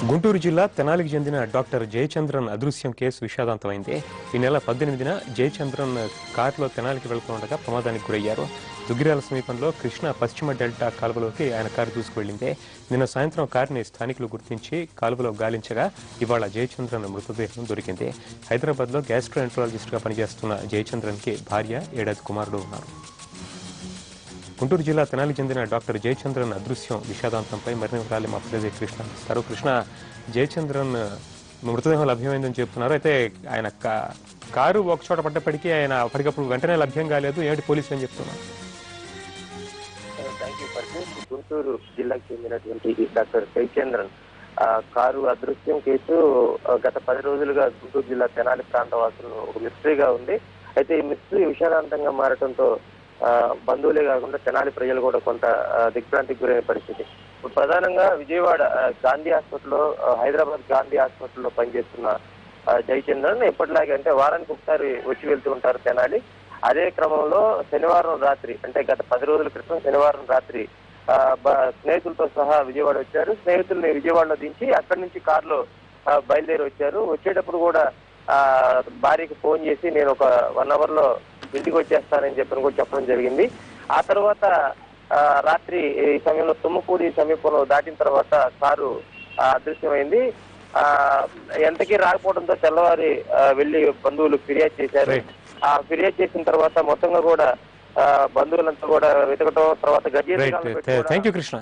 గుంటూరు జిల్లా తెనాలికి చెందిన డాక్టర్ జయచంద్రన్ అదృశ్యం కేసు విషాదాంతమైంది. ఈ నెల 18న జయచంద్రన్ కారులో తెనాలికి వెళ్తుండగా ప్రమాదానికి గురయ్యారు. దుగ్గిరాల సమీపంలో కృష్ణా పశ్చిమ డెల్టా కాలువలోకి ఆయన కారు దూసుకువెళ్లింది. నిన్న సాయంత్రం కారుని స్థానికులు గుర్తించి కాలువలో గాలించగా ఇవాళ జయచంద్రన్ మృతదేహం దొరికింది. హైదరాబాద్లో గ్యాస్ట్రోఎంట్రాలజిస్ట్గా పనిచేస్తున్న జయచంద్రన్కి భార్య, ఏడాది కుమారుడు ఉన్నారు. గుంటూరు జిల్లా తెనాలికి చెందిన డాక్టర్ జయచంద్రన్ అదృశ్యం విషాదాంతంపై మరిన్ని వివరాలు మా ప్రతినిధి కృష్ణ ఇస్తారు. కృష్ణ, జయచంద్రన్ మృతదేహం లభ్యమైందని చెప్తున్నారు. అయితే ఆయన కారు ఒక చోట పడ్డప్పటికీ ఆయన అప్పటికప్పుడు వెంటనే లభ్యం కాలేదు. ఏమిటి పోలీసులు అని చెప్తున్నారు? గుంటూరు జిల్లాకు చెందినటువంటి డాక్టర్ జయచంద్రన్ కారు అదృశ్యం కేసు గత 10 రోజులుగా గుంటూరు జిల్లా తెనాలి ప్రాంత వాసులు ఒక మిస్టరీగా ఉంది. అయితే ఈ మిస్టరీ విషాదాంతంగా మారడంతో బంధువులే కాకుండా తెనాలి ప్రజలు కూడా కొంత దిగ్భ్రాంతికి గురైన పరిస్థితి. ఇప్పుడు ప్రధానంగా విజయవాడ గాంధీ హాస్పిటల్లో, హైదరాబాద్ గాంధీ హాస్పిటల్లో పనిచేస్తున్న జయచంద్రన్ ఎప్పటిలాగే అంటే వారానికి ఒకసారి వచ్చి వెళ్తూ ఉంటారు తెనాలి. అదే క్రమంలో శనివారం రాత్రి, అంటే గత 10 రోజుల క్రితం శనివారం రాత్రి స్నేహితులతో సహా విజయవాడ వచ్చారు. స్నేహితుల్ని విజయవాడలో దించి అక్కడి నుంచి కారులో బయలుదేరి వచ్చారు. వచ్చేటప్పుడు కూడా భార్యకి ఫోన్ చేసి నేను ఒక 1 అవర్ లో ఇంటికి వచ్చేస్తానని కూడా చెప్పడం జరిగింది. ఆ తర్వాత రాత్రి ఈ సమయంలో తుమ్మకూడి సమీపంలో దాటిన తర్వాత కారు అదృశ్యమైంది. ఎంతకీ రాకపోవడంతో తెల్లవారి వెళ్లి బంధువులు ఫిర్యాదు చేశారు. ఆ ఫిర్యాదు చేసిన తర్వాత మొత్తంగా కూడా బంధువులంతా కూడా వెతకటం, తర్వాత థ్యాంక్ యూ కృష్ణ.